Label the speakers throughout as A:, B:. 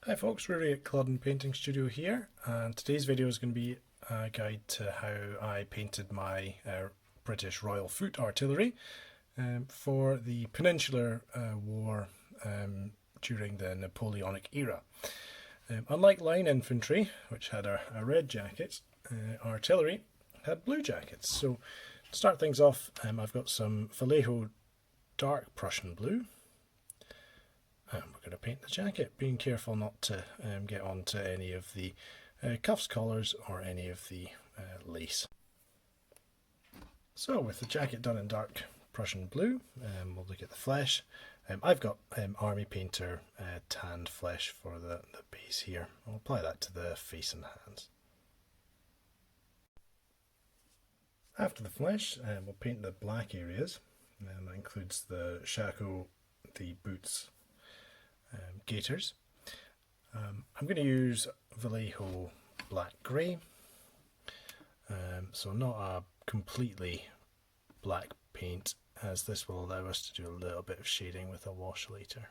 A: Hi folks, Rory at Culloden Painting Studio here, and today's video is going to be a guide to how I painted my British Royal Foot Artillery for the Peninsular War during the Napoleonic era. Unlike line infantry, which had a red jacket, artillery had blue jackets. So to start things off, I've got some Vallejo dark Prussian blue. And we're going to paint the jacket, being careful not to get onto any of the cuffs, collars or any of the lace. So with the jacket done in dark Prussian blue, we'll look at the flesh. I've got Army Painter tanned flesh for the base here. I'll apply that to the face and hands. After the flesh, we'll paint the black areas. That includes the shako, the boots, gaiters. I'm going to use Vallejo black grey, so not a completely black paint, as this will allow us to do a little bit of shading with a wash later.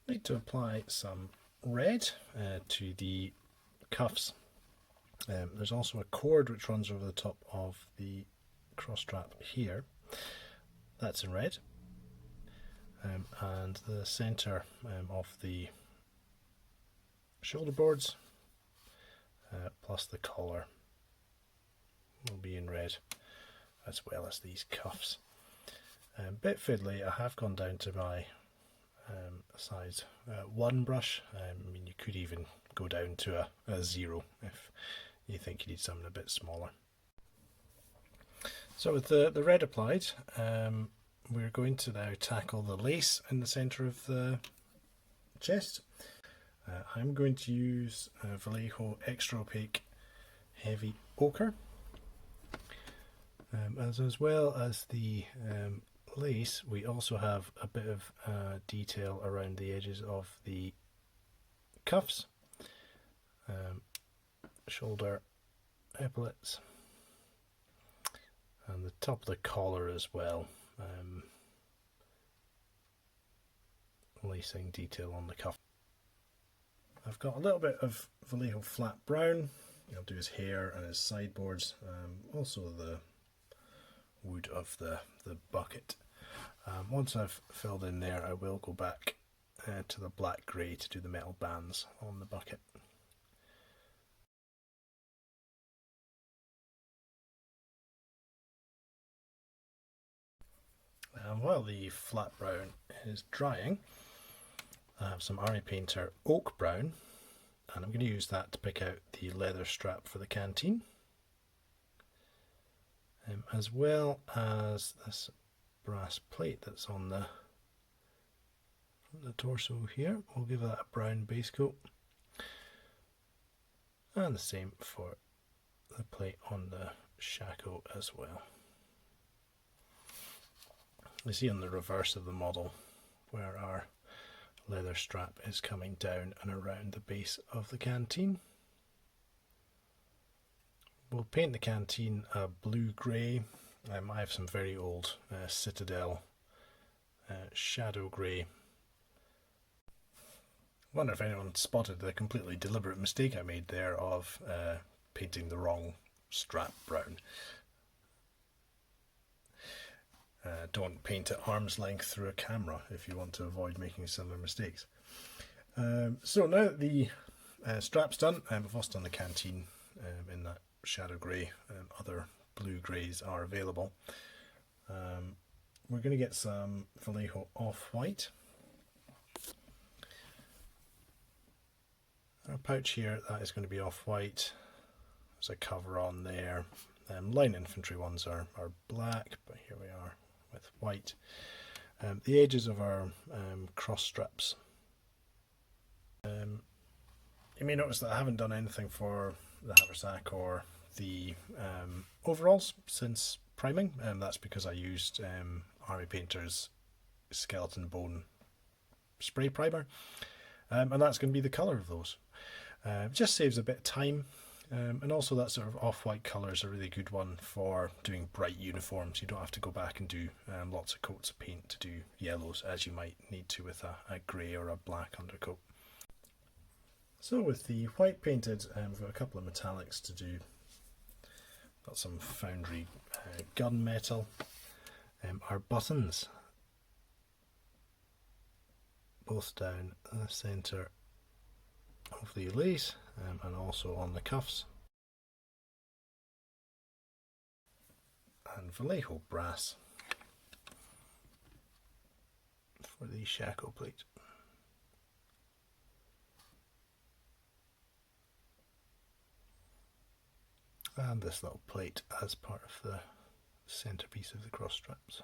A: Need to apply some red to the cuffs. There's also a cord which runs over the top of the cross strap here, that's in red, and the centre of the shoulder boards plus the collar will be in red, as well as these cuffs. Bit fiddly, I have gone down to my size 1 brush. I mean, you could even go down to a 0 if you think you need something a bit smaller. So with the red applied, we're going to now tackle the lace in the centre of the chest. I'm going to use Vallejo extra opaque heavy ochre, as well as the lace. We also have a bit of detail around the edges of the cuffs, shoulder epaulets, and the top of the collar as well, lacing detail on the cuff. I've got a little bit of Vallejo flat brown. I'll do his hair and his sideboards, also the wood of the bucket. Once I've filled in there, I will go back to the black grey to do the metal bands on the bucket. And while the flat brown is drying, I have some Army Painter Oak Brown, and I'm going to use that to pick out the leather strap for the canteen, as well as this brass plate that's on the torso here. We'll give that a brown base coat, and the same for the plate on the shako as well. You see on the reverse of the model where our leather strap is coming down and around the base of the canteen. We'll paint the canteen a blue-grey. I have some very old Citadel shadow grey. I wonder if anyone spotted the completely deliberate mistake I made there of painting the wrong strap brown. Don't paint at arm's length through a camera if you want to avoid making similar mistakes. So now that the strap's done, I've also done the canteen in that shadow grey. Other blue greys are available. We're going to get some Vallejo off-white. Our pouch here, that is going to be off-white. There's a cover on there. Line infantry ones are black, but here we are with white. The edges of our cross straps. You may notice that I haven't done anything for the haversack or the overalls since priming, and that's because I used Army Painter's skeleton bone spray primer, and that's going to be the colour of those. It just saves a bit of time And also that sort of off-white colour is a really good one for doing bright uniforms. You don't have to go back and do lots of coats of paint to do yellows as you might need to with a grey or a black undercoat. So with the white painted, we've got a couple of metallics to do. Got some Foundry gunmetal. Our buttons, both down the centre of the lace and also on the cuffs. And Vallejo brass for the shackle plate. And this little plate as part of the centerpiece of the cross straps.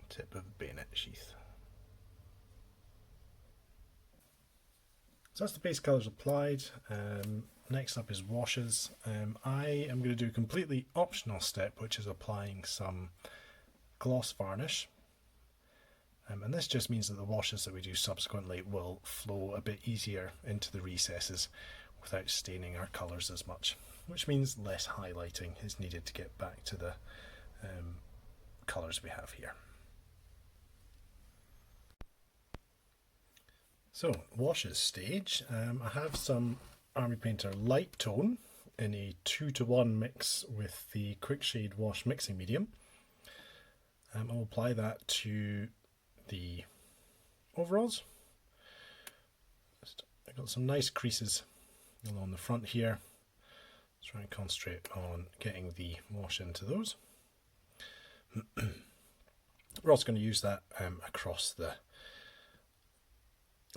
A: Tip of the bayonet sheath. So that's the base colours applied. Next up is washes. I am going to do a completely optional step, which is applying some gloss varnish. And this just means that the washes that we do subsequently will flow a bit easier into the recesses without staining our colours as much, which means less highlighting is needed to get back to the colours we have here. So, washes stage. I have some Army Painter Light Tone in a 2:1 mix with the Quickshade wash mixing medium. I'll apply that to the overalls. I've got some nice creases along the front here. Let's try and concentrate on getting the wash into those. We're also going to use that across the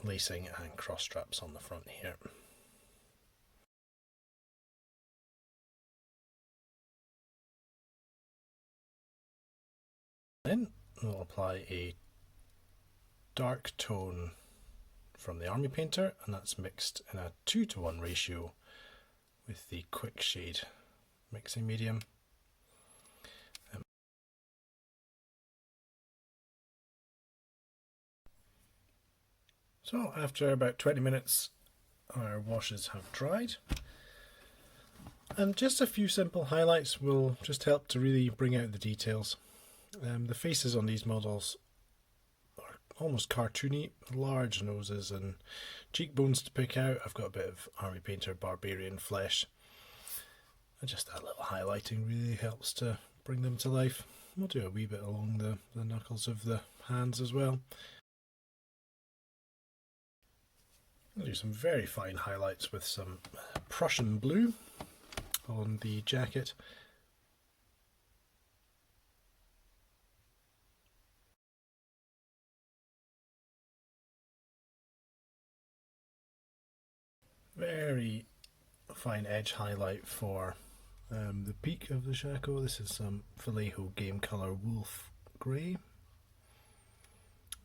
A: lacing and cross straps on the front here. Then we'll apply a dark tone from the Army Painter, and that's mixed in a 2:1 ratio with the Quickshade mixing medium. So after about 20 minutes our washes have dried, and just a few simple highlights will just help to really bring out the details. The faces on these models are almost cartoony, large noses and cheekbones to pick out. I've got a bit of Army Painter Barbarian flesh, and just that little highlighting really helps to bring them to life. We'll do a wee bit along the knuckles of the hands as well. I'll do some very fine highlights with some Prussian blue on the jacket. Very fine edge highlight for the peak of the shako. This is some Vallejo game colour wolf grey.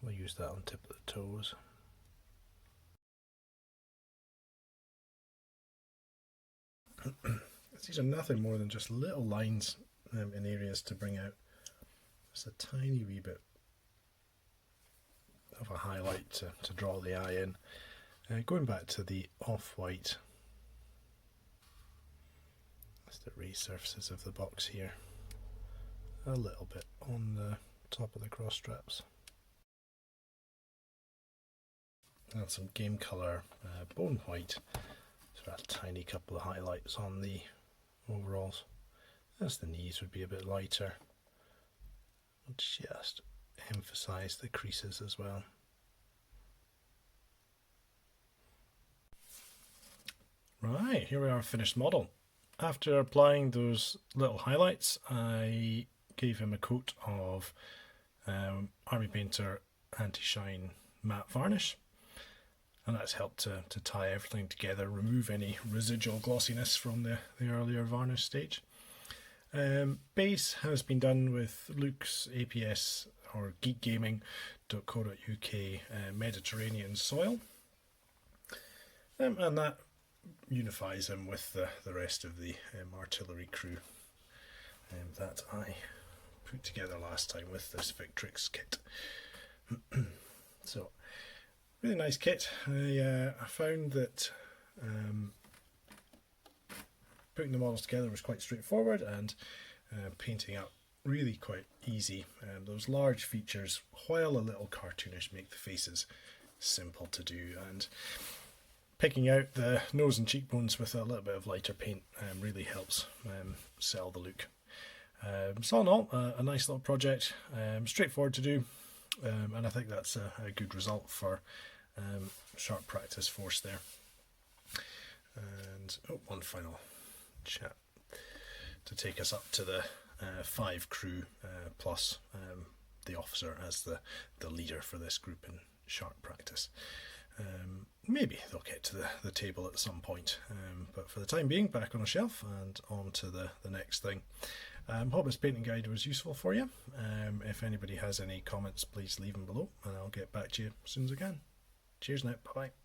A: We'll use that on tip of the toes. These are nothing more than just little lines in areas to bring out just a tiny wee bit of a highlight to draw the eye in. Going back to the off-white, just the resurfaces of the box here, a little bit on the top of the cross straps. And some game colour bone white. So a tiny couple of highlights on the overalls. As the knees would be a bit lighter. I'll just emphasise the creases as well. Right, here we are, finished model. After applying those little highlights, I gave him a coat of Army Painter Anti-Shine Matte Varnish. And that's helped to tie everything together, remove any residual glossiness from the earlier varnish stage. Base has been done with Luke's APS or geekgaming.co.uk Mediterranean soil. And that unifies him with the rest of the artillery crew that I put together last time with this Victrix kit. So Really nice kit. I found that putting the models together was quite straightforward, and painting up really quite easy. Those large features, while a little cartoonish, make the faces simple to do, and picking out the nose and cheekbones with a little bit of lighter paint really helps sell the look. So all in all, a nice little project, straightforward to do, and I think that's a good result for sharp practice force there. And one final chat to take us up to the 5 crew plus the officer as the leader for this group in sharp practice. Maybe they'll get to the table at some point, but for the time being, back on a shelf and on to the next thing. Hope this painting guide was useful for you. If anybody has any comments, please leave them below and I'll get back to you as soon as I can. Cheers now, bye bye.